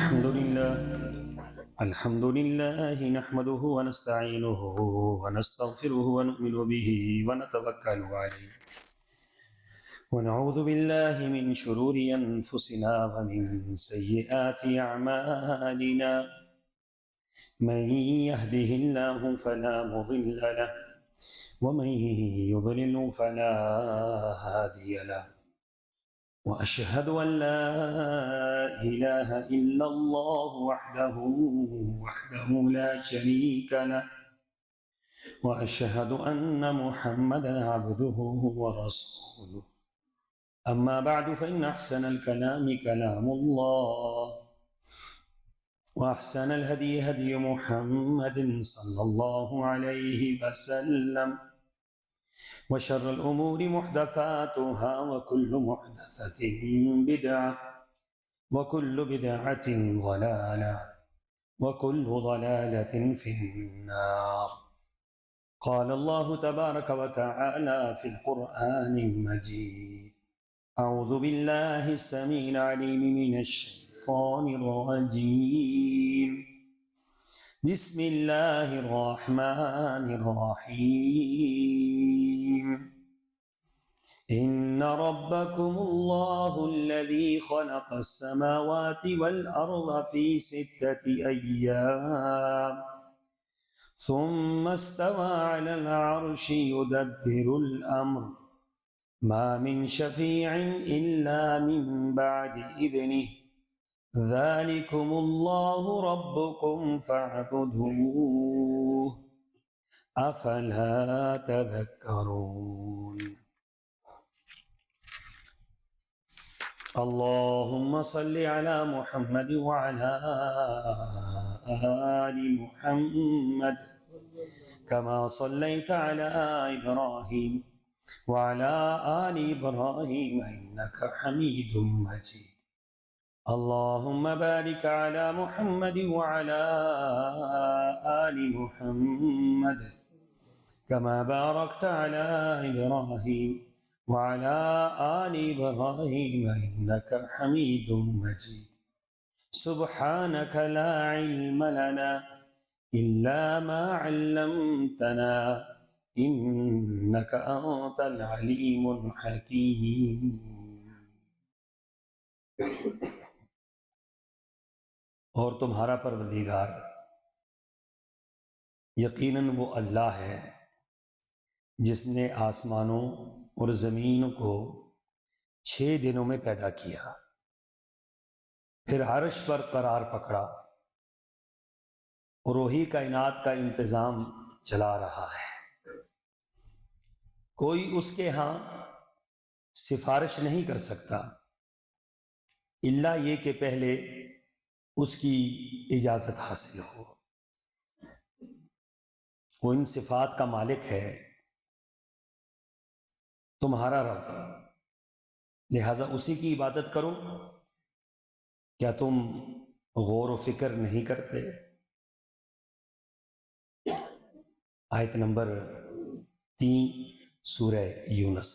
الحمد لله نحمده ونستعينه ونستغفره ونؤمن به ونتوكل عليه ونعوذ بالله من شرور أنفسنا ومن سيئات أعمالنا من يهده الله فلا مضل له ومن يضلل فلا هادي له وأشهد أن لا إله إلا الله وحده لا شريك له وأشهد أن محمدا عبده ورسوله أما بعد فإن أحسن الكلام كلام الله وأحسن الهدي هدي محمد صلى الله عليه وسلم وشر الأمور محدثاتها وكل محدثة بدعة وكل بدعة ضلالة وكل ضلالة في النار. قال الله تبارك وتعالى في القرآن المجيد: أعوذ بالله السميع العليم من الشيطان الرجيم. بسم الله الرحمن الرحيم. إن ربكم الله الذي خلق السماوات والأرض في 6 أيام ثم استوى على العرش يدبر الأمر ما من شفيع إلا من بعد إذنه ذلكم الله ربكم فاعبدوه أفلا تذكرون. اللهم صل على محمد وعلى آل محمد كما صليت على إبراهيم وعلى آل إبراهيم إنك حميد مجيد. اللهم بارك على محمد وعلى آل محمد كما باركت على إبراهيم وعلى آل إبراهيم إنك حميد مجيد. سبحانك لا علم لنا إلا ما علمتنا إنك أنت العليم الحكيم. اور تمہارا پروردگار یقیناً وہ اللہ ہے جس نے آسمانوں اور زمین کو 6 دنوں میں پیدا کیا، پھر عرش پر قرار پکڑا اور وہی کائنات کا انتظام چلا رہا ہے۔ کوئی اس کے ہاں سفارش نہیں کر سکتا الا یہ کہ پہلے اس کی اجازت حاصل ہو۔ وہ ان صفات کا مالک ہے، تمہارا رب، لہذا اسی کی عبادت کرو۔ کیا تم غور و فکر نہیں کرتے؟ آیت نمبر 3 سورہ یونس۔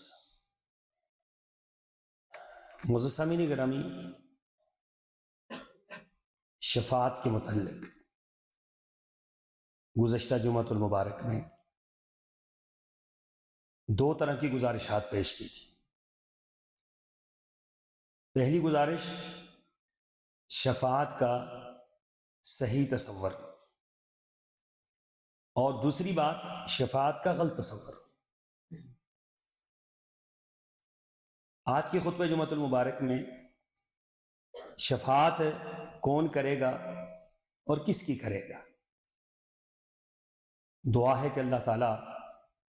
معزز سامعین گرامی، شفاعت کے متعلق گزشتہ جمعۃ المبارک میں 2 طرح کی گزارشات پیش کی تھی۔ پہلی گزارش شفاعت کا صحیح تصور، اور دوسری بات شفاعت کا غلط تصور۔ آج کے خطبہ جمعۃ المبارک میں شفاعت کون کرے گا اور کس کی کرے گا؟ دعا ہے کہ اللہ تعالیٰ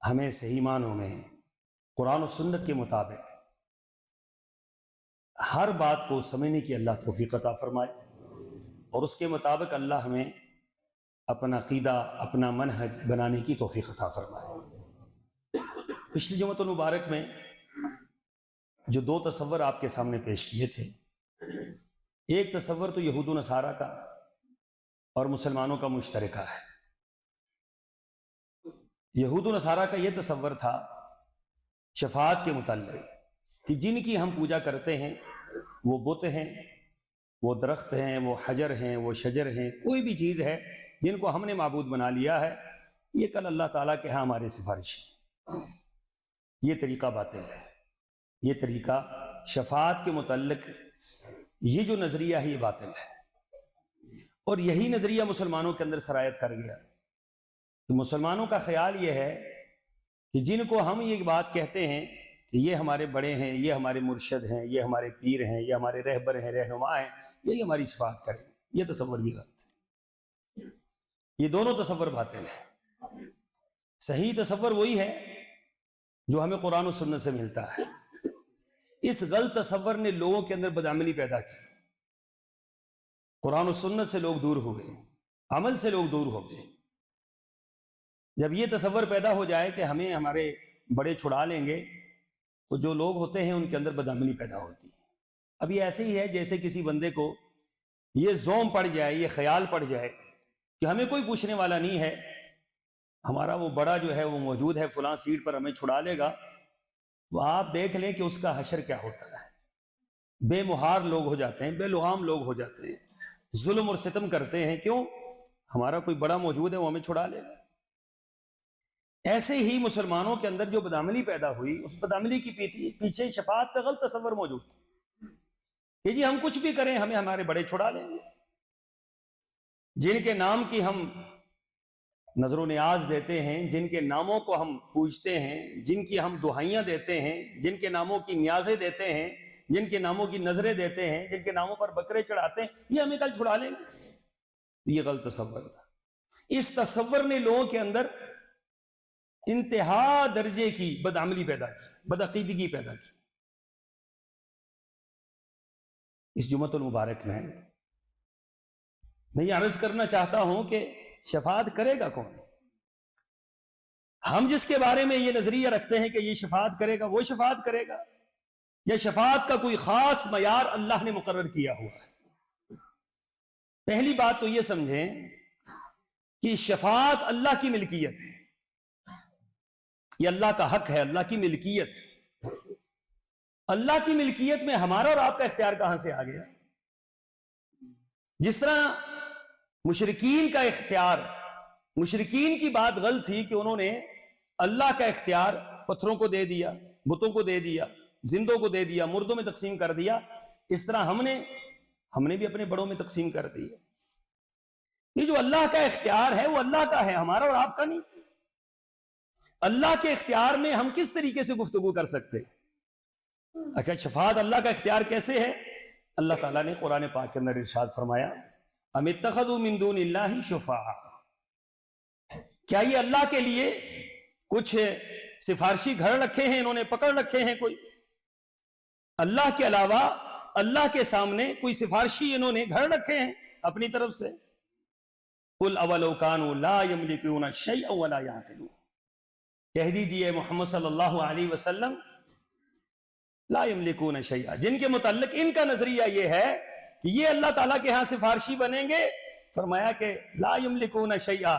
ہمیں صحیح معنوں میں قرآن و سنت کے مطابق ہر بات کو سمجھنے کی اللہ توفیق عطا فرمائے، اور اس کے مطابق اللہ ہمیں اپنا عقیدہ، اپنا منہج بنانے کی توفیق عطا فرمائے۔ پچھلی جمعۃ المبارک میں جو 2 تصور آپ کے سامنے پیش کیے تھے، ایک تصور تو یہود و نصارہ کا اور مسلمانوں کا مشترکہ ہے۔ یہود و نصارہ کا یہ تصور تھا شفاعت کے متعلق کہ جن کی ہم پوجا کرتے ہیں وہ بت ہیں، وہ درخت ہیں، وہ حجر ہیں، وہ شجر ہیں، کوئی بھی چیز ہے جن کو ہم نے معبود بنا لیا ہے، یہ کل اللہ تعالیٰ کے ہاں ہمارے سفارش ہے۔ یہ طریقہ باطل ہے، یہ طریقہ شفاعت کے متعلق یہ جو نظریہ ہے یہ باطل ہے، اور یہی نظریہ مسلمانوں کے اندر سرایت کر گیا۔ تو مسلمانوں کا خیال یہ ہے کہ جن کو ہم یہ بات کہتے ہیں کہ یہ ہمارے بڑے ہیں، یہ ہمارے مرشد ہیں، یہ ہمارے پیر ہیں، یہ ہمارے رہبر ہیں، رہنما ہیں، یہی ہماری شفاعت کریں، یہ تصور بھی غلط ہے۔ یہ دونوں تصور باطل ہیں۔ صحیح تصور وہی ہے جو ہمیں قرآن و سنت سے ملتا ہے۔ اس غلط تصور نے لوگوں کے اندر بدعملی پیدا کی، قرآن و سنت سے لوگ دور ہو گئے، عمل سے لوگ دور ہو گئے۔ جب یہ تصور پیدا ہو جائے کہ ہمیں ہمارے بڑے چھڑا لیں گے تو جو لوگ ہوتے ہیں ان کے اندر بدعملی پیدا ہوتی ہے۔ اب یہ ایسے ہی ہے جیسے کسی بندے کو یہ زوم پڑ جائے، یہ خیال پڑ جائے کہ ہمیں کوئی پوچھنے والا نہیں ہے، ہمارا وہ بڑا جو ہے وہ موجود ہے فلاں سیٹ پر، ہمیں چھڑا لے گا، تو آپ دیکھ لیں کہ اس کا حشر کیا ہوتا ہے۔ بے مہار لوگ ہو جاتے ہیں، بے لغام لوگ ہو جاتے ہیں، ظلم اور ستم کرتے ہیں، کیوں؟ ہمارا کوئی بڑا موجود ہے، وہ ہمیں چھڑا لے گا۔ ایسے ہی مسلمانوں کے اندر جو بدعملی پیدا ہوئی، اس بدعملی کی پیچھے شفاعت کا غلط تصور موجود تھا کہ جی ہم کچھ بھی کریں ہمیں ہمارے بڑے چھڑا لیں گے، جن کے نام کی ہم نظر و نیاز دیتے ہیں، جن کے ناموں کو ہم پوجتے ہیں، جن کی ہم دعائیاں دیتے ہیں، جن کے ناموں کی نیازیں دیتے ہیں، جن کے ناموں کی نظریں دیتے ہیں، جن کے ناموں پر بکرے چڑھاتے ہیں، یہ ہمیں کل چھڑا لیں گے۔ یہ غلط تصور تھا۔ اس تصور نے لوگوں کے اندر انتہا درجے کی بدعملی پیدا کی، بدعقیدگی پیدا کی۔ اس جمعۃ المبارک میں یہ عرض کرنا چاہتا ہوں کہ شفاعت کرے گا کون؟ ہم جس کے بارے میں یہ نظریہ رکھتے ہیں کہ یہ شفاعت کرے گا، وہ شفاعت کرے گا، یا شفاعت کا کوئی خاص معیار اللہ نے مقرر کیا ہوا ہے؟ پہلی بات تو یہ سمجھیں کہ شفاعت اللہ کی ملکیت ہے، یہ اللہ کا حق ہے، اللہ کی ملکیت ہے۔ اللہ کی ملکیت میں ہمارا اور آپ کا اختیار کہاں سے آ گیا؟ جس طرح مشرکین کا اختیار، مشرکین کی بات غلط تھی کہ انہوں نے اللہ کا اختیار پتھروں کو دے دیا، بتوں کو دے دیا، زندوں کو دے دیا، مردوں میں تقسیم کر دیا، اس طرح ہم نے بھی اپنے بڑوں میں تقسیم کر دیا۔ یہ جو اللہ کا اختیار ہے وہ اللہ کا ہے، ہمارا اور آپ کا نہیں۔ اللہ کے اختیار میں ہم کس طریقے سے گفتگو کر سکتے؟ اچھا، شفاعت اللہ کا اختیار کیسے ہے؟ اللہ تعالیٰ نے قرآن پاک کے اندر ارشاد فرمایا، ام اتخذوا من دون اللہ شفعاء، کیا یہ اللہ کے لیے کچھ سفارشی گھر رکھے ہیں، انہوں نے پکڑ رکھے ہیں کوئی اللہ کے علاوہ؟ اللہ کے سامنے کوئی سفارشی انہوں نے گھر رکھے ہیں اپنی طرف سے؟ قل اولو کانوا لا یملکون شیئا ولا یعقلون، کہہ دیجئے محمد صلی اللہ علیہ وسلم، لا یملکون شیئا، جن کے متعلق ان کا نظریہ یہ ہے کہ یہ اللہ تعالیٰ کے ہاں سفارشی بنیں گے، فرمایا کہ لا یملکون شیئا،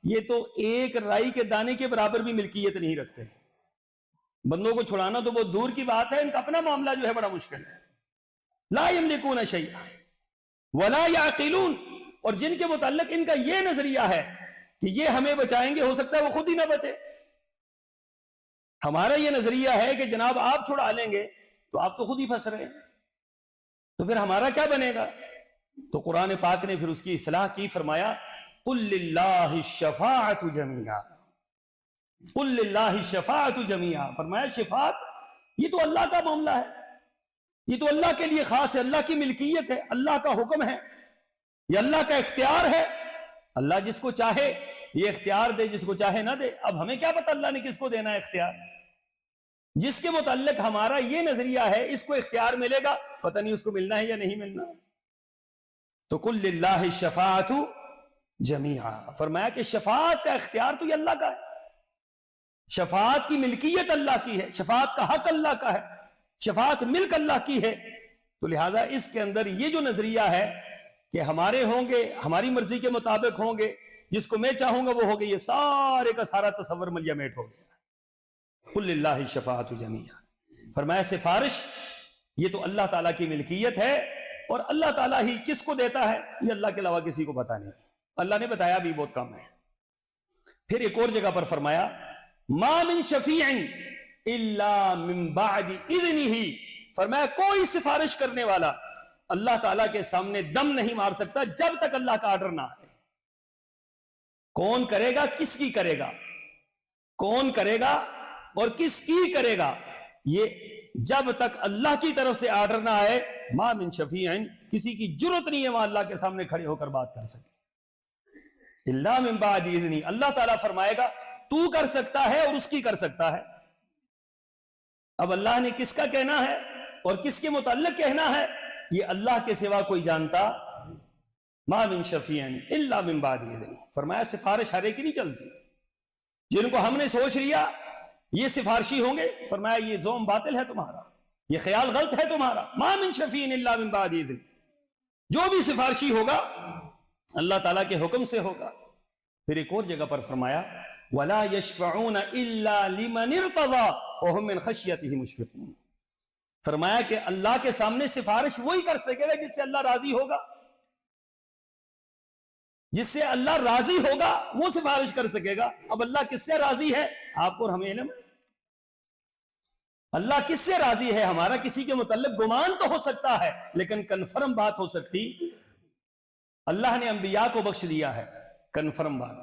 یہ تو ایک رائی کے دانے کے برابر بھی ملکیت نہیں رکھتے۔ بندوں کو چھڑانا تو بہت دور کی بات ہے، ان کا اپنا معاملہ جو ہے بڑا مشکل ہے۔ لا یملکون شیئا ولا یعقلون، اور جن کے متعلق ان کا یہ نظریہ ہے کہ یہ ہمیں بچائیں گے، ہو سکتا ہے وہ خود ہی نہ بچے۔ ہمارا یہ نظریہ ہے کہ جناب آپ چھڑا لیں گے تو آپ تو خود ہی پھنس رہے ہیں، تو پھر ہمارا کیا بنے گا؟ تو قرآن پاک نے پھر اس کی اصلاح کی، فرمایا قل للہ الشفاعۃ جمیعا، قل للہ الشفاعۃ جمیعا، فرمایا شفاعت یہ تو اللہ کا معاملہ ہے، یہ تو اللہ کے لیے خاص ہے، اللہ کی ملکیت ہے، اللہ کا حکم ہے، یہ اللہ کا اختیار ہے۔ اللہ جس کو چاہے یہ اختیار دے، جس کو چاہے نہ دے۔ اب ہمیں کیا پتہ اللہ نے کس کو دینا ہے اختیار؟ جس کے متعلق ہمارا یہ نظریہ ہے اس کو اختیار ملے گا، پتہ نہیں اس کو ملنا ہے یا نہیں ملنا۔ تو قل للہ الشفاعۃ جمیعا، فرمایا کہ شفاعت کا اختیار تو یہ اللہ کا ہے، شفاعت کی ملکیت اللہ کی ہے، شفاعت کا حق اللہ کا ہے، شفاعت ملک اللہ کی ہے۔ تو لہٰذا اس کے اندر یہ جو نظریہ ہے کہ ہمارے ہوں گے، ہماری مرضی کے مطابق ہوں گے، جس کو میں چاہوں گا وہ ہوگا، یہ سارے کا سارا تصور ملیا میٹ ہو گیا۔ قل للہ الشفاعۃ جمیعا، فرمایا سفارش یہ تو اللہ تعالیٰ کی ملکیت ہے، اور اللہ تعالیٰ ہی کس کو دیتا ہے یہ اللہ کے علاوہ کسی کو پتا نہیں. اللہ نے بتایا بھی بہت کم ہے. پھر ایک اور جگہ پر فرمایا ما من شفیع الا من بعد اذنہ، فرمایا کوئی سفارش کرنے والا اللہ تعالیٰ کے سامنے دم نہیں مار سکتا جب تک اللہ کا آرڈر نہ آئے. کون کرے گا، کس کی کرے گا، کون کرے گا اور کس کی کرے گا، یہ جب تک اللہ کی طرف سے آرڈر نہ آئے ما من شفیع، کسی کی جرت نہیں ہے وہاں اللہ کے سامنے کھڑے ہو کر بات کر سکے. الا من بعد اذنی، اللہ تعالیٰ فرمائے گا تو کر سکتا ہے اور اس کی کر سکتا ہے. اب اللہ نے کس کا کہنا ہے اور کس کے متعلق کہنا ہے یہ اللہ کے سوا کوئی جانتا. ما من شفیع الا من بعد اذنہ، فرمایا سفارش ہر ایک کی نہیں چلتی. جن کو ہم نے سوچ لیا یہ سفارشی ہوں گے، فرمایا یہ زوم باطل ہے تمہارا، یہ خیال غلط ہے تمہارا. ما من شفیع الا من بعد اذنہ، جو بھی سفارشی ہوگا اللہ تعالیٰ کے حکم سے ہوگا. پھر ایک اور جگہ پر فرمایا وَلَا يَشْفَعُونَ إِلَّا لِمَنِ ارْتَضَى وَهُمْ مِنْ خَشْيَتِهِ مُشْفِقُونَ، فرمایا کہ اللہ کے سامنے سفارش وہی کر سکے گا جس سے اللہ راضی ہوگا. جس سے اللہ راضی ہوگا وہ سفارش کر سکے گا. اب اللہ کس سے راضی ہے آپ کو اور ہمیں علم؟ اللہ کس سے راضی ہے ہمارا کسی کے متعلق گمان تو ہو سکتا ہے لیکن کنفرم بات ہو سکتی. اللہ نے انبیاء کو بخش دیا ہے، کنفرم بات.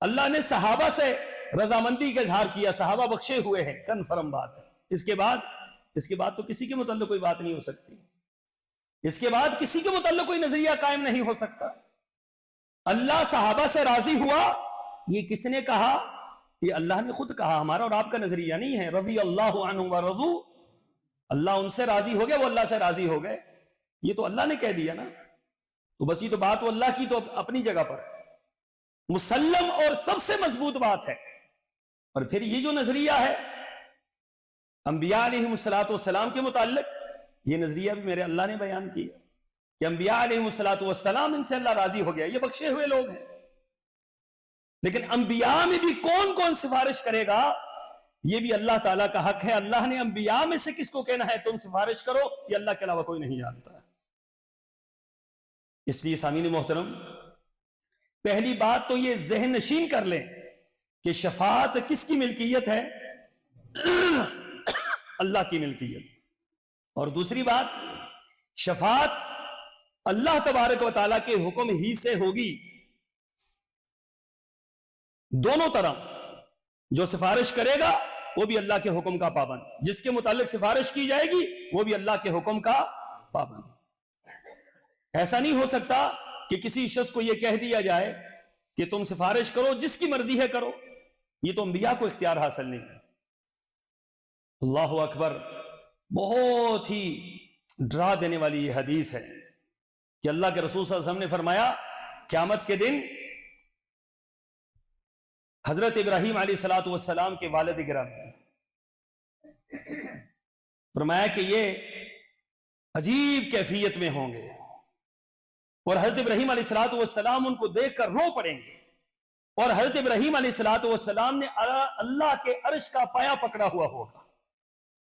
اللہ نے صحابہ سے رضامندی کا اظہار کیا، صحابہ بخشے ہوئے ہیں، کنفرم بات ہے. اس کے بعد تو کسی کے متعلق کوئی بات نہیں ہو سکتی. اس کے بعد کسی کے متعلق کوئی نظریہ قائم نہیں ہو سکتا. اللہ صحابہ سے راضی ہوا، یہ کس نے کہا؟ یہ اللہ نے خود کہا، ہمارا اور آپ کا نظریہ نہیں ہے. رضی اللہ عنہم ورضوا، اللہ ان سے راضی ہو گئے، وہ اللہ سے راضی ہو گئے. یہ تو اللہ نے کہہ دیا نا. تو بس یہ تو بات اللہ کی تو اپنی جگہ پر مسلم اور سب سے مضبوط بات ہے. اور پھر یہ جو نظریہ ہے انبیاء علیہ السلام کے متعلق، یہ نظریہ بھی میرے اللہ نے بیان کیا کہ انبیاء علیہ السلام ان سے اللہ راضی ہو گیا، یہ بخشے ہوئے لوگ ہیں. لیکن انبیاء میں بھی کون کون سفارش کرے گا یہ بھی اللہ تعالیٰ کا حق ہے. اللہ نے انبیاء میں سے کس کو کہنا ہے تم سفارش کرو، یہ اللہ کے علاوہ کوئی نہیں جانتا. اس لیے سامعین محترم، پہلی بات تو یہ ذہن نشین کر لیں کہ شفاعت کس کی ملکیت ہے؟ اللہ کی ملکیت. اور دوسری بات، شفاعت اللہ تبارک و تعالیٰ کے حکم ہی سے ہوگی. دونوں طرح، جو سفارش کرے گا وہ بھی اللہ کے حکم کا پابند، جس کے متعلق سفارش کی جائے گی وہ بھی اللہ کے حکم کا پابند. ایسا نہیں ہو سکتا کہ کسی شخص کو یہ کہہ دیا جائے کہ تم سفارش کرو، جس کی مرضی ہے کرو. یہ تو انبیاء کو اختیار حاصل نہیں ہے. اللہ اکبر. بہت ہی ڈرا دینے والی یہ حدیث ہے کہ اللہ کے رسول صلی اللہ علیہ وسلم نے فرمایا قیامت کے دن حضرت ابراہیم علیہ السلام کے والد گرامی فرمایا کہ یہ عجیب کیفیت میں ہوں گے اور حضرت ابراہیم علیہ السلام ان کو دیکھ کر رو پڑیں گے. اور حضرت ابراہیم علیہ السلام نے اللہ کے عرش کا پایا پکڑا ہوا ہوگا.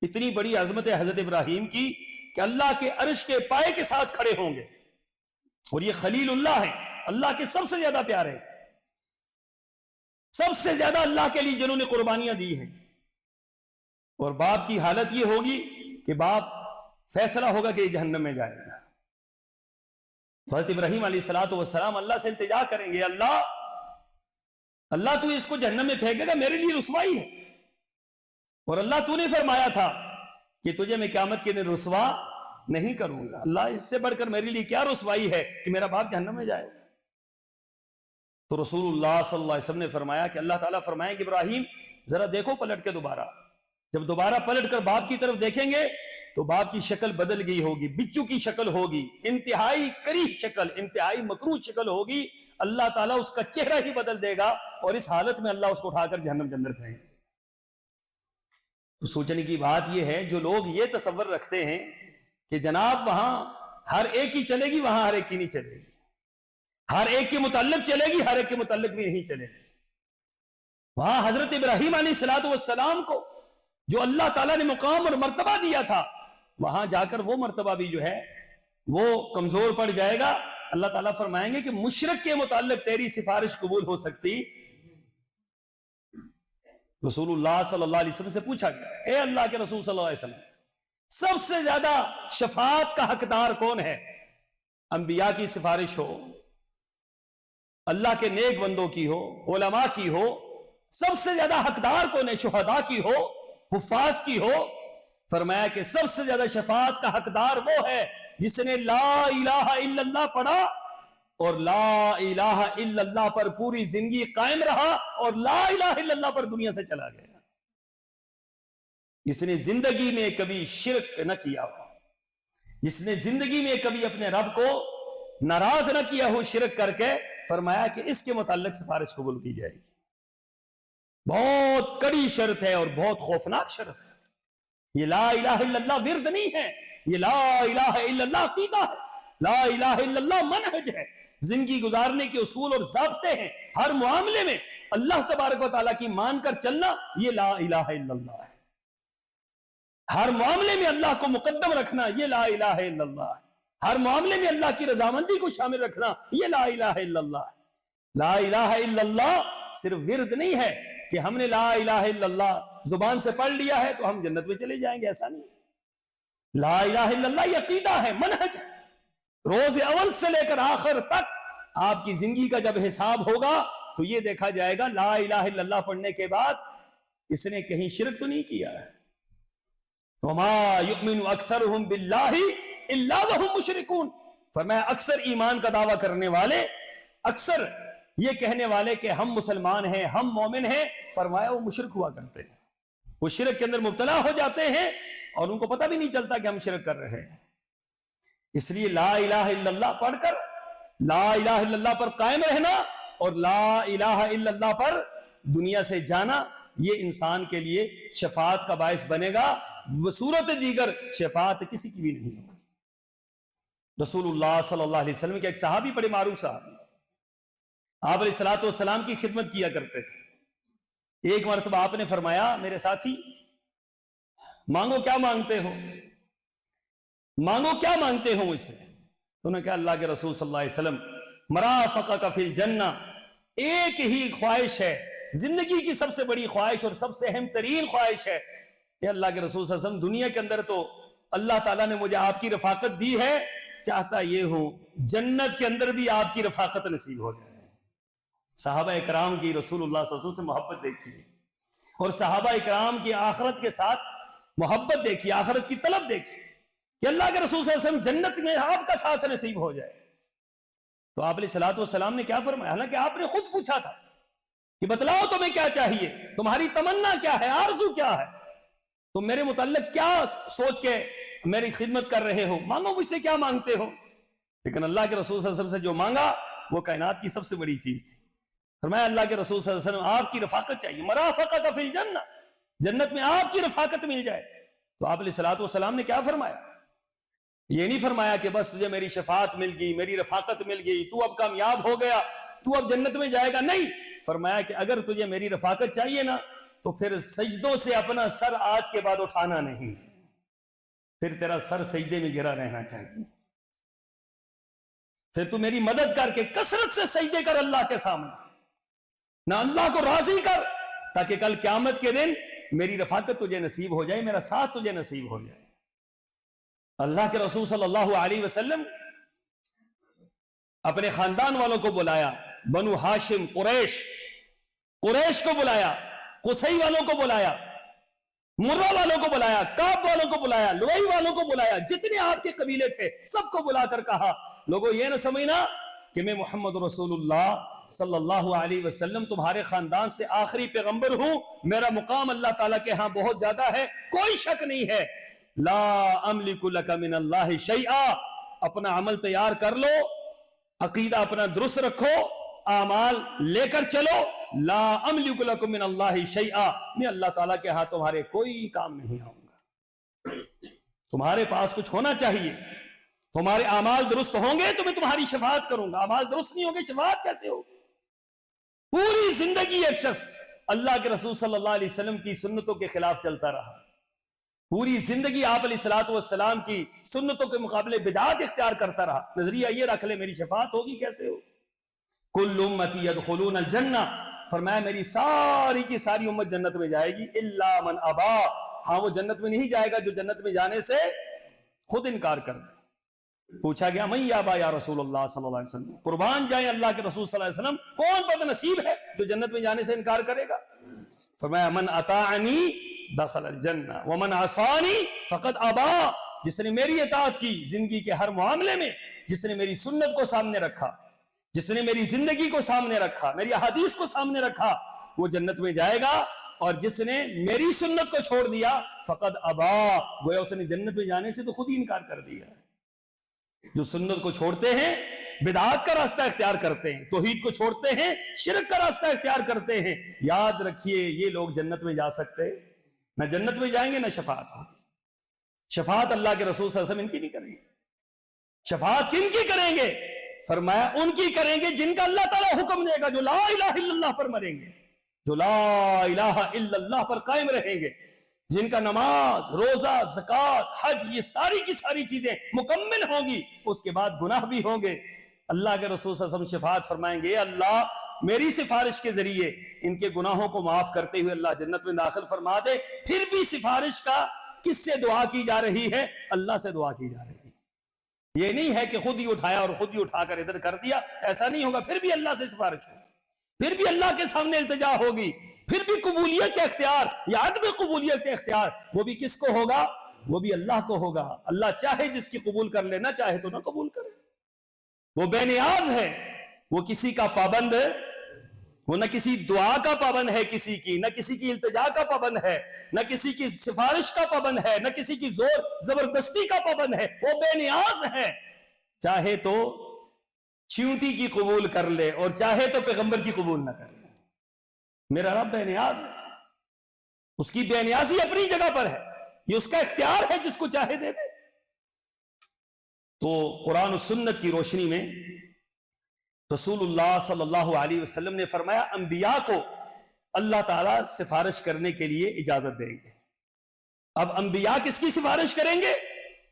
اتنی بڑی عظمت ہے حضرت ابراہیم کی کہ اللہ کے عرش کے پائے کے ساتھ کھڑے ہوں گے. اور یہ خلیل اللہ ہے، اللہ کے سب سے زیادہ پیارے، سب سے زیادہ اللہ کے لیے جنہوں نے قربانیاں دی ہیں. اور باپ کی حالت یہ ہوگی کہ باپ فیصلہ ہوگا کہ یہ جہنم میں جائے گا. حضرت ابراہیم علیہ السلام اللہ سے التجا کریں گے، اللہ تو اس کو جہنم میں پھینکے گا، میرے لیے رسوائی ہے. اور اللہ تو نے فرمایا تھا کہ تجھے میں قیامت کے دن رسوا نہیں کروں گا. اللہ اس سے بڑھ کر میرے لیے کیا رسوائی ہے کہ میرا باپ جہنم میں جائے. تو رسول اللہ صلی اللہ علیہ وسلم نے فرمایا کہ اللہ تعالیٰ فرمائیں کہ ابراہیم ذرا دیکھو پلٹ کے دوبارہ. جب دوبارہ پلٹ کر باپ کی طرف دیکھیں گے تو باپ کی شکل بدل گئی ہوگی، بچو کی شکل ہوگی، انتہائی کریہ شکل، انتہائی مکروہ شکل ہوگی. اللہ تعالیٰ اس کا چہرہ ہی بدل دے گا اور اس حالت میں اللہ اس کو اٹھا کر جہنم کے اندر پھینکے گا. تو سوچنے کی بات یہ ہے، جو لوگ یہ تصور رکھتے ہیں کہ جناب وہاں ہر ایک کی چلے گی، وہاں ہر ایک کی نہیں چلے گی، ہر ایک کے متعلق چلے گی، ہر ایک کے متعلق بھی نہیں چلے گی. وہاں حضرت ابراہیم علیہ السلام کو جو اللہ تعالیٰ نے مقام اور مرتبہ دیا تھا، وہاں جا کر وہ مرتبہ بھی جو ہے وہ کمزور پڑ جائے گا، اللہ تعالیٰ فرمائیں گے کہ مشرک کے متعلق تیری سفارش قبول ہو سکتی؟ رسول اللہ صلی اللہ علیہ وسلم سے پوچھا گیا، اے اللہ کے رسول صلی اللہ علیہ وسلم، سب سے زیادہ شفاعت کا حقدار کون ہے؟ انبیاء کی سفارش ہو، اللہ کے نیک بندوں کی ہو، علماء کی ہو، سب سے زیادہ حقدار کون ہے؟ شہداء کی ہو، حفاظ کی ہو؟ فرمایا کہ سب سے زیادہ شفاعت کا حقدار وہ ہے جس نے لا الہ الا اللہ پڑھا اور لا الہ الا اللہ پر پوری زندگی قائم رہا اور لا الہ الا اللہ پر دنیا سے چلا گیا، جس نے زندگی میں کبھی شرک نہ کیا ہو، جس نے زندگی میں کبھی اپنے رب کو ناراض نہ کیا ہو شرک کر کے، فرمایا کہ اس کے متعلق سفارش قبول کی جائے گی۔ بہت کڑی شرط ہے اور بہت خوفناک شرط ہے۔ یہ لا الہ الا اللہ ورد نہیں ہے، یہ لا الہ الا اللہ عقیدہ ہے، لا الہ الا اللہ منہج ہے، زندگی گزارنے کے اصول اور ضابطے ہیں۔ ہر معاملے میں اللہ تبارک و تعالیٰ کی مان کر چلنا، یہ لا الہ الا اللہ ہے۔ ہر معاملے میں اللہ کو مقدم رکھنا، یہ لا الہ الا اللہ ہے۔ ہر معاملے میں اللہ کی رضامندی کو شامل رکھنا، یہ لا الہ الا اللہ ہے۔ لا الہ الا اللہ صرف ورد نہیں ہے کہ ہم نے لا الہ الا اللہ زبان سے پڑھ لیا ہے تو ہم جنت میں چلے جائیں گے، ایسا نہیں۔ لا الہ الا اللہ یہ عقیدہ ہے، منہج ہے۔ روز اول سے لے کر آخر تک آپ کی زندگی کا جب حساب ہوگا تو یہ دیکھا جائے گا لا الہ الا اللہ پڑھنے کے بعد اس نے کہیں شرک تو نہیں کیا ہے۔ وَمَا يُؤْمِنُ أَكْثَرُهُمْ بِاللَّهِ إِلَّا وَهُمْ مُشْرِكُونَ، فرمایا اکثر ایمان کا دعویٰ کرنے والے، اکثر یہ کہنے والے کہ ہم مسلمان ہیں، ہم مومن ہیں، فرمایا وہ مشرک ہوا کرتے ہیں، وہ شرک کے اندر مبتلا ہو جاتے ہیں اور ان کو پتہ بھی نہیں چلتا کہ ہم شرک کر رہے ہیں۔ اس لیے لا الہ الا اللہ پڑھ کر لا الہ الا اللہ پر قائم رہنا اور لا الہ الا اللہ پر دنیا سے جانا، یہ انسان کے لیے شفاعت کا باعث بنے گا، بصورت دیگر شفاعت کسی کی بھی نہیں ہوگی۔ رسول اللہ صلی اللہ علیہ وسلم کے ایک صحابی، بڑے معروف صحابی، آپ علیہ الصلوۃ والسلام کی خدمت کیا کرتے تھے۔ ایک مرتبہ آپ نے فرمایا، میرے ساتھی مانگو کیا مانگتے ہو، مانگو کیا مانگتے ہو مجھ سے؟ تو انہوں نے کہا اللہ کے رسول صلی اللہ علیہ وسلم، مرافقک فی الجنہ، ایک ہی خواہش ہے، زندگی کی سب سے بڑی خواہش اور سب سے اہم ترین خواہش ہے کہ اللہ کے رسول صلی اللہ علیہ وسلم، دنیا کے اندر تو اللہ تعالیٰ نے مجھے آپ کی رفاقت دی ہے، چاہتا یہ ہوں جنت کے اندر بھی آپ کی رفاقت نصیب ہو جائے۔ صحابہ اکرام کی رسول اللہ صلی اللہ علیہ وسلم سے محبت دیکھیے اور صحابہ اکرام کی آخرت کے ساتھ محبت دیکھیے، آخرت کی طلب دیکھیے کہ اللہ کے رسول صلی اللہ علیہ وسلم جنت میں آپ کا ساتھ نصیب ہو جائے۔ تو آپ علیہ الصلوۃ والسلام نے کیا فرمایا؟ حالانکہ آپ نے خود پوچھا تھا کہ بتلاؤ تمہیں کیا چاہیے، تمہاری تمنا کیا ہے، آرزو کیا ہے، تم میرے متعلق کیا سوچ کے میری خدمت کر رہے ہو، مانگو مجھ سے کیا مانگتے ہو۔ لیکن اللہ کے رسول صلی اللہ علیہ وسلم سے جو مانگا وہ کائنات کی سب سے بڑی چیز تھی۔ فرمایا اللہ کے رسول صلی اللہ علیہ وسلم آپ کی رفاقت چاہیے، مرافقک فی الجنہ، جنت میں آپ کی رفاقت مل جائے۔ تو آپ علیہ الصلوۃ والسلام نے کیا فرمایا؟ یہ نہیں فرمایا کہ بس تجھے میری شفاعت مل گئی، میری رفاقت مل گئی، تو اب کامیاب ہو گیا، تو اب جنت میں جائے گا، نہیں۔ فرمایا کہ اگر تجھے میری رفاقت چاہیے نا تو پھر سجدوں سے اپنا سر آج کے بعد اٹھانا نہیں، پھر تیرا سر سجدے میں گرا رہنا چاہیے، پھر تو میری مدد کر کے کثرت سے سجدے کر اللہ کے سامنے، نہ اللہ کو راضی کر تاکہ کل قیامت کے دن میری رفاقت تجھے نصیب ہو جائے، میرا ساتھ تجھے نصیب ہو جائے۔ اللہ کے رسول صلی اللہ علیہ وسلم اپنے خاندان والوں کو بلایا، بنو ہاشم، قریش کو بلایا، قصی والوں کو بلایا، مرہ والوں کو بلایا، کعب والوں کو بلایا، لؤی والوں کو بلایا، جتنے آپ کے قبیلے تھے سب کو بلا کر کہا لوگوں یہ نہ سمجھنا کہ میں محمد رسول اللہ صلی اللہ علیہ وسلم تمہارے خاندان سے آخری پیغمبر ہوں، میرا مقام اللہ تعالیٰ کے ہاں بہت زیادہ ہے، کوئی شک نہیں ہے۔ لا املک لک من اللہ شیئا، اپنا عمل تیار کر لو، عقیدہ اپنا درست رکھو، اعمال لے کر چلو۔ لا املک لکم من اللہ شیئا، میں اللہ تعالیٰ کے ہاں تمہارے کوئی کام نہیں آؤں گا۔ تمہارے پاس کچھ ہونا چاہیے، تمہارے اعمال درست ہوں گے تو میں تمہاری شفاعت کروں گا، اعمال درست نہیں ہوں گے شفاعت کیسے ہوگی؟ پوری زندگی ایک شخص اللہ کے رسول صلی اللہ علیہ وسلم کی سنتوں کے خلاف چلتا رہا، پوری زندگی آپ علیہ الصلوۃ والسلام کی سنتوں کے مقابلے بدعات اختیار کرتا رہا، نظریہ یہ رکھ لے میری شفاعت ہوگی کیسے ہو؟ کل امتی یدخلون الجنہ، فرمایا میری ساری کی ساری امت جنت میں جائے گی الا من ابا، ہاں وہ جنت میں نہیں جائے گا جو جنت میں جانے سے خود انکار کر دے۔ پوچھا گیا من یابا یا رسول اللہ صلی اللہ علیہ وسلم، قربان جائیں اللہ کے رسول صلی اللہ علیہ وسلم، کون بد نصیب ہے جو جنت میں جانے سے انکار کرے گا؟ فرمایا من اطاعنی دخل الجنہ ومن عصانی فقد ابا، جس نے میری اطاعت کی زندگی کے ہر معاملے میں، جس نے میری سنت کو سامنے رکھا، جس نے میری زندگی کو سامنے رکھا، میری احادیث کو سامنے رکھا، وہ جنت میں جائے گا، اور جس نے میری سنت کو چھوڑ دیا فقد ابا، گویا اس نے جنت میں جانے سے تو خود ہی انکار کر دیا۔ جو سنت کو چھوڑتے ہیں، بدعات کا راستہ اختیار کرتے ہیں، توحید کو چھوڑتے ہیں، شرک کا راستہ اختیار کرتے ہیں، یاد رکھیے یہ لوگ جنت میں جا سکتے نہ جنت میں جائیں گے نہ شفاعت ہوگی۔ شفاعت اللہ کے رسول صلی اللہ علیہ وسلم ان کی نہیں کریں گے۔ شفاعت کن کی کریں گے؟ فرمایا ان کی کریں گے جن کا اللہ تعالیٰ حکم دے گا، جو لا الہ الا اللہ پر مریں گے، جو لا الہ الا اللہ پر قائم رہیں گے، جن کا نماز، روزہ، زکوٰۃ، حج، یہ ساری کی ساری چیزیں مکمل ہوں گی، اس کے بعد گناہ بھی ہوں گے۔ اللہ کے رسول صلی اللہ علیہ وسلم شفاعت فرمائیں گے، اللہ میری سفارش کے ذریعے ان کے گناہوں کو معاف کرتے ہوئے اللہ جنت میں داخل فرما دے۔ پھر بھی سفارش کا کس سے دعا کی جا رہی ہے؟ اللہ سے دعا کی جا رہی ہے۔ یہ نہیں ہے کہ خود ہی اٹھایا اور خود ہی اٹھا کر ادھر کر دیا، ایسا نہیں ہوگا، پھر بھی اللہ سے سفارش ہوگی، پھر بھی اللہ کے سامنے التجا ہوگی، پھر بھی قبولیت کا اختیار یا عدم قبولیت کا اختیار وہ بھی کس کو ہوگا؟ وہ بھی اللہ کو ہوگا۔ اللہ چاہے جس کی قبول کر لے، نہ چاہے تو نہ قبول کرے۔ وہ بے نیاز ہے، وہ کسی کا پابند ہے، وہ نہ کسی دعا کا پابند ہے کسی کی، نہ کسی کی التجا کا پابند ہے، نہ کسی کی سفارش کا پابند ہے، نہ کسی کی زور زبردستی کا پابند ہے، وہ بے نیاز ہے۔ چاہے تو چیونٹی کی قبول کر لے اور چاہے تو پیغمبر کی قبول نہ کر لے۔ میرا رب بے نیاز ہے، اس کی بے نیازی اپنی جگہ پر ہے، یہ اس کا اختیار ہے، جس کو چاہے دے دے۔ تو قرآن و سنت کی روشنی میں رسول اللہ صلی اللہ علیہ وسلم نے فرمایا انبیاء کو اللہ تعالیٰ سفارش کرنے کے لیے اجازت دیں گے۔ اب انبیاء کس کی سفارش کریں گے؟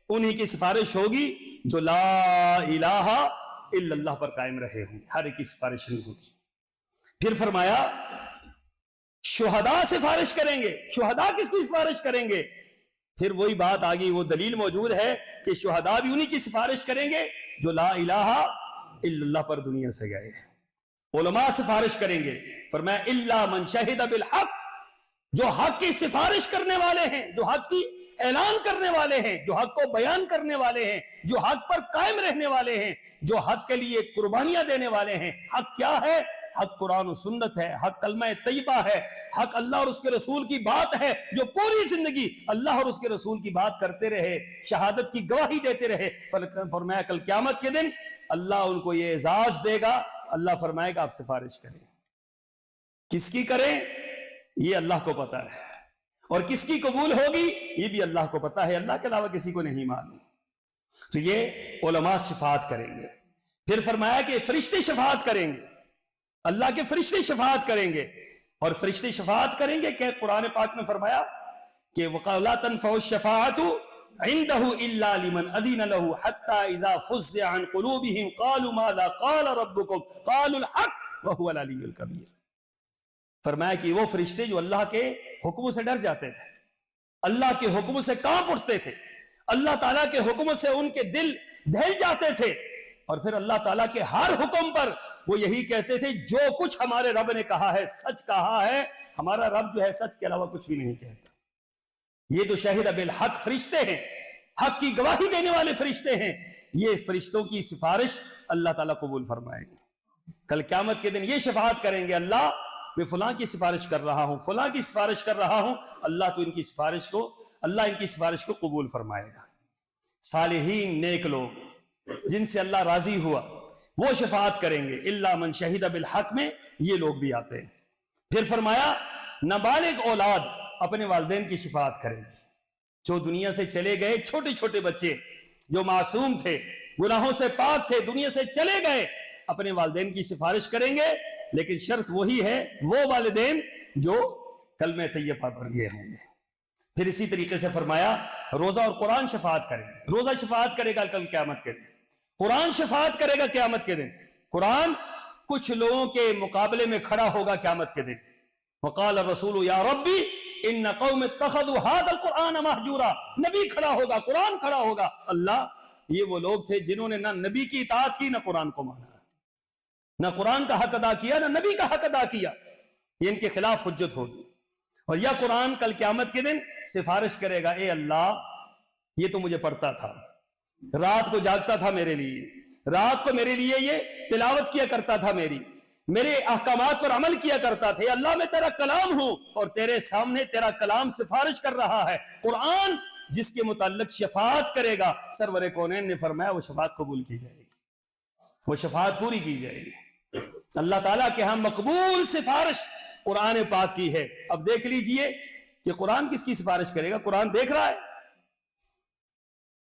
انہی کی سفارش ہوگی جو لا الہ الا اللہ پر قائم رہے ہوں گے، ہر ایک کی سفارش نہیں ہوگی۔ پھر فرمایا شہداء سفارش کریں گے۔ شہداء کس کی سفارش کریں گے؟ پھر وہی بات آگئی، وہ دلیل موجود ہے کہ شہداء بھی انہی کی سفارش کریں گے جو لا الہ الا اللہ پر دنیا سے گئے ہیں۔ علماء سفارش کریں گے، فرمایا الا من شہد بالحق، جو حق کی سفارش کرنے والے ہیں، جو حق کی اعلان کرنے والے ہیں، جو حق کو بیان کرنے والے ہیں، جو حق پر قائم رہنے والے ہیں، جو حق کے لیے قربانیاں دینے والے ہیں۔ حق کیا ہے؟ حق قرآن و سنت ہے، حق کلمہ طیبہ ہے، حق اللہ اور اس کے رسول کی بات ہے، جو پوری زندگی اللہ اور اس کے رسول کی بات کرتے رہے، شہادت کی گواہی دیتے رہے۔ فرمایا کل قیامت کے دن اللہ ان کو یہ اعزاز دے گا، اللہ فرمائے گا آپ سفارش کریں۔ کس کی کریں یہ اللہ کو پتا ہے، اور کس کی قبول ہوگی یہ بھی اللہ کو پتا ہے، اللہ کے علاوہ کسی کو نہیں معلوم۔ تو یہ علماء شفاعت کریں گے۔ پھر فرمایا کہ فرشتے شفاعت کریں گے، اللہ کے فرشتے شفاعت کریں گے، اور فرشتے شفاعت کریں گے کہ قرآن پاک میں فرمایا کہ وَلَا تَنْفَعُ الشَّفَاعَةُ عِنْدَهُ إِلَّا لِمَنْ أَذِنَ لَهُ حَتَّى إِذَا فُزِّعَ عَنْ قُلُوبِهِمْ قَالُوا مَاذَا قَالَ رَبُّكُمْ قَالُوا الْحَقَّ وَهُوَ الْعَلِيُّ الْكَبِيرُ۔ فرمایا کہ وہ فرشتے جو اللہ کے حکموں سے ڈر جاتے تھے، اللہ کے حکموں سے کانپ اٹھتے تھے، اللہ تعالیٰ کے حکموں سے ان کے دل دہل جاتے تھے، اور پھر اللہ تعالیٰ کے ہر حکم پر وہ یہی کہتے تھے جو کچھ ہمارے رب نے کہا ہے سچ کہا ہے، ہمارا رب جو ہے سچ کے علاوہ کچھ بھی نہیں کہتا۔ یہ تو شہید بالحق فرشتے ہیں، حق کی گواہی دینے والے فرشتے ہیں، یہ فرشتوں کی سفارش اللہ تعالیٰ قبول فرمائیں گے۔ کل قیامت کے دن یہ شفاعت کریں گے، اللہ میں فلاں کی سفارش کر رہا ہوں، فلاں کی سفارش کر رہا ہوں، اللہ تو ان کی سفارش کو، اللہ ان کی سفارش کو قبول فرمائے گا۔ صالحین نیک لوگ جن سے اللہ راضی ہوا وہ شفاعت کریں گے، الا من شہید بالحق میں یہ لوگ بھی آتے ہیں۔ پھر فرمایا نابالغ اولاد اپنے والدین کی شفاعت کریں گے، جو دنیا سے چلے گئے چھوٹے چھوٹے بچے جو معصوم تھے، گناہوں سے پاک تھے، دنیا سے چلے گئے، اپنے والدین کی سفارش کریں گے، لیکن شرط وہی ہے وہ والدین جو کلمہ طیبہ پر گئے ہوں گے۔ پھر اسی طریقے سے فرمایا روزہ اور قرآن شفاعت کرے گا. روزہ شفاعت کرے گا کل قیامت کے دن, قرآن شفاعت کرے گا قیامت کے دن. قرآن کچھ لوگوں کے مقابلے میں کھڑا ہوگا قیامت کے دن. وقال الرسول یا ربی ان قوم اتخذوا هذا القرآن مہجورا. نبی کھڑا ہوگا, قرآن کھڑا ہوگا. اللہ, یہ وہ لوگ تھے جنہوں نے نہ نبی کی اطاعت کی, نہ قرآن کو مانا, نہ قرآن کا حق ادا کیا, نہ نبی کا حق ادا کیا. یہ ان کے خلاف حجت ہوگی. اور یا قرآن کل قیامت کے دن سفارش کرے گا, اے اللہ یہ تو مجھے پڑھتا تھا, رات کو جاگتا تھا میرے لیے, رات کو میرے لیے یہ تلاوت کیا کرتا تھا, میرے احکامات پر عمل کیا کرتا تھا. اللہ میں تیرا کلام ہوں اور تیرے سامنے تیرا کلام سفارش کر رہا ہے. قرآن جس کے متعلق شفاعت کرے گا, سرور کونین نے فرمایا وہ شفاعت قبول کی جائے گی, وہ شفاعت پوری کی جائے گی. اللہ تعالیٰ کے ہاں مقبول سفارش قرآن پاک کی ہے. اب دیکھ لیجئے کہ قرآن کس کی سفارش کرے گا. قرآن دیکھ رہا ہے,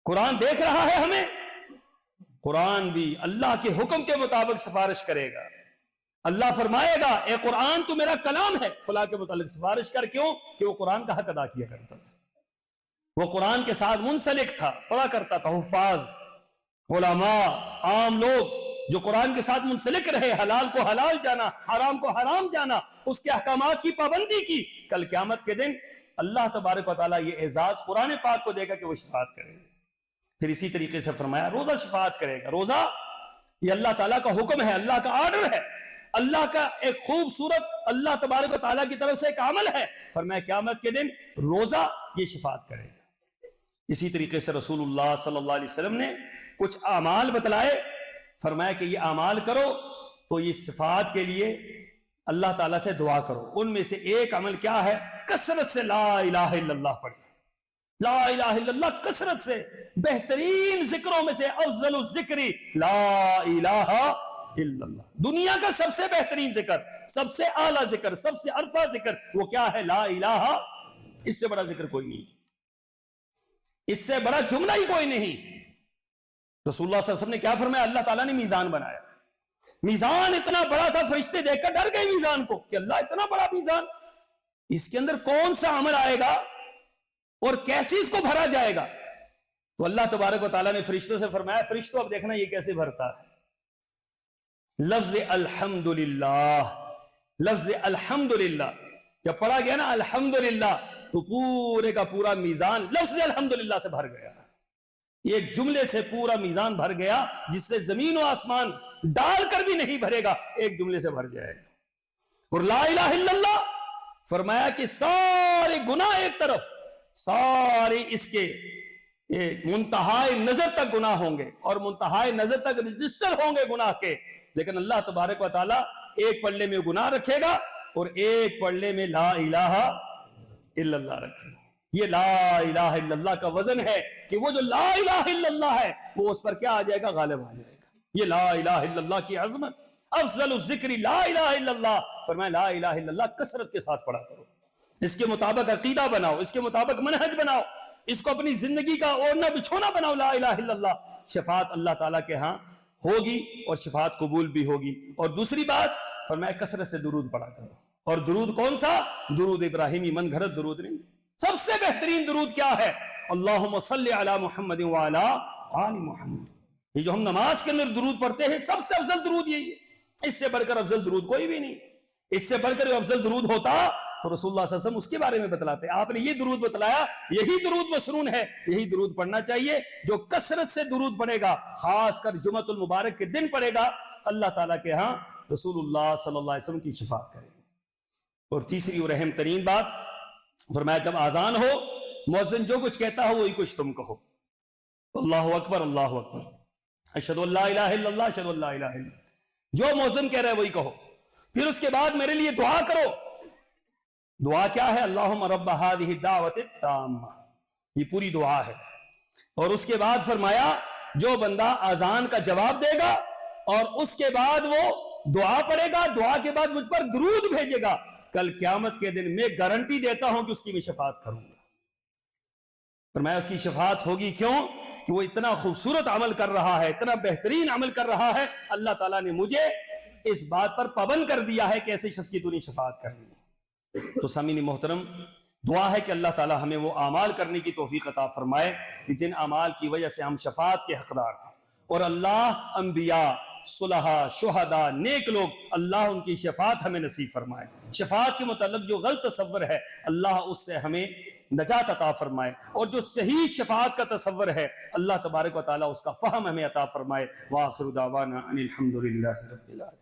قرآن دیکھ رہا ہے ہمیں. قرآن بھی اللہ کے حکم کے مطابق سفارش کرے گا. اللہ فرمائے گا اے قرآن تو میرا کلام ہے, فلاں کے متعلق سفارش کر. کیوں؟ کہ وہ قرآن کا حق ادا کیا کرتا تھا, وہ قرآن کے ساتھ منسلک تھا, پڑھا کرتا تھا. حفاظ, علماء, عام لوگ جو قرآن کے ساتھ منسلک رہے, حلال کو حلال جانا, حرام کو حرام جانا, اس کے احکامات کی پابندی کی, کل قیامت کے دن اللہ تبارک و تعالیٰ یہ اعزاز قرآن پاک کو دے گا کہ وہ شفاعت کرے گا. پھر اسی طریقے سے فرمایا روزہ شفاعت کرے گا. روزہ یہ اللہ تعالیٰ کا حکم ہے, اللہ کا آرڈر ہے, اللہ کا ایک خوبصورت اللہ تبارک و تعالیٰ کی طرف سے ایک عمل ہے. فرمایا قیامت کے دن روزہ یہ شفاعت کرے گا. اسی طریقے سے رسول اللہ صلی اللہ علیہ وسلم نے کچھ اعمال بتلائے. فرمایا کہ یہ اعمال کرو تو یہ شفاعت کے لیے اللہ تعالیٰ سے دعا کرو. ان میں سے ایک عمل کیا ہے؟ کثرت سے لا الہ الا اللہ پڑھیں. لا الہ الا اللہ کثرت سے, بہترین ذکروں میں سے افضل الذکر لا الہ الا اللہ. دنیا کا سب سے بہترین ذکر, سب سے اعلیٰ ذکر, سب سے عرفہ ذکر وہ کیا ہے؟ لا الہ. اس سے بڑا ذکر کوئی نہیں, اس سے بڑا جملہ ہی کوئی نہیں. رسول اللہ صلی اللہ علیہ وسلم نے کیا فرمایا؟ اللہ تعالیٰ نے میزان بنایا, میزان اتنا بڑا تھا, فرشتے دیکھ کر ڈر گئے میزان کو کہ اللہ اتنا بڑا میزان, اس کے اندر کون سا عمل آئے گا اور کیسے اس کو بھرا جائے گا؟ تو اللہ تبارک و تعالیٰ نے فرشتوں سے فرمایا فرشتوں اب دیکھنا یہ کیسے بھرتا ہے. لفظ الحمدللہ, لفظ الحمدللہ جب پڑھا گیا نا الحمدللہ, تو پورے کا پورا میزان لفظ الحمدللہ سے بھر گیا. ایک جملے سے پورا میزان بھر گیا, جس سے زمین و آسمان ڈال کر بھی نہیں بھرے گا, ایک جملے سے بھر جائے گا. اور لا الہ الا اللہ فرمایا کہ سارے گناہ ایک طرف, سارے اس کے منتہائے نظر تک گناہ ہوں گے اور منتہائے نظر تک رجسٹر ہوں گے گناہ کے, لیکن اللہ تبارک و تعالیٰ ایک پلڑے میں گناہ رکھے گا اور ایک پلڑے میں لا الہ الا اللہ رکھے گا. یہ لا الہ الا اللہ کا وزن ہے کہ وہ جو لا الہ الا اللہ ہے وہ اس پر کیا آ جائے گا؟ غالب آ جائے گا. یہ لا الہ الا اللہ کی عظمت, افضل الذکر لا الہ الا اللہ. فرمایا لا الہ الا اللہ کثرت کے ساتھ پڑھا کرو, اس کے مطابق عقیدہ بناؤ, اس کے مطابق منہج بناؤ, اس کو اپنی زندگی کا اوڑھنا بچھونا بناؤ. لا الہ الا اللہ. شفاعت اللہ تعالیٰ کے ہاں ہوگی اور شفاعت قبول بھی ہوگی. اور دوسری بات فرمایا کثرت سے درود پڑھا کرو. اور درود کون سا؟ درود ابراہیمی, من گھڑت درود نہیں. سب سے بہترین درود کیا ہے؟ اللہم صلی علی محمد وعلی آل محمد. یہ جو ہم نماز کے اندر درود پڑھتے ہیں سب سے افضل درود یہی ہے, اس سے بڑھ کر افضل درود کوئی بھی نہیں. اس سے بڑھ کر افضل درود ہوتا تو رسول اللہ صلی اللہ علیہ وسلم اس کے بارے میں بتلاتے. آپ نے یہ درود بتلایا, یہی درود مسنون ہے, یہی درود پڑھنا چاہیے. جو کثرت سے درود پڑھے گا, خاص کر جمعۃ المبارک کے دن پڑھے گا, اللہ تعالیٰ کے ہاں رسول اللہ صلی اللہ علیہ وسلم کی شفاعت کرے گا. اور تیسری اور اہم ترین بات فرمایا جب آزان ہو مؤذن جو کچھ کہتا ہو وہی کچھ تم کہو. اللہ اکبر, اللہ اکبر, اشہد ان لا الہ الا اللہ, اشہد ان لا الہ الا اللہ. جو مؤذن کہہ رہا ہے وہی کہو. پھر اس کے بعد میرے لیے دعا کرو. دعا کیا ہے؟ اللہم رب ہذہ الدعوۃ التامہ, یہ پوری دعا ہے. اور اس کے بعد فرمایا جو بندہ آزان کا جواب دے گا اور اس کے بعد وہ دعا پڑھے گا, دعا کے بعد مجھ پر درود بھیجے گا, کل قیامت کے دن میں گارنٹی دیتا ہوں کہ اس کی میں شفاعت کروں گا. فرمایا اس کی شفاعت ہوگی. کیوں؟ کہ وہ اتنا خوبصورت عمل کر رہا ہے, اتنا بہترین عمل کر رہا ہے. اللہ تعالیٰ نے مجھے اس بات پر پابند کر دیا ہے کہ ایسے شخص کی تو نہیں شفاعت کرنی ہے. تو سامعین محترم, دعا ہے کہ اللہ تعالی ہمیں وہ اعمال کرنے کی توفیق عطا فرمائے کہ جن اعمال کی وجہ سے ہم شفاعت کے حقدار ہیں، اور اللہ انبیاء، صلحاء، شہداء، نیک لوگ، اللہ ان کی شفاعت ہمیں نصیب فرمائے۔ شفاعت کے متعلق جو غلط تصور ہے اللہ اس سے ہمیں نجات عطا فرمائے، اور جو صحیح شفاعت کا تصور ہے اللہ تبارک و تعالیٰ اس کا فہم ہمیں عطا فرمائے۔ وآخر دعوانا ان الحمد للہ رب العالمین۔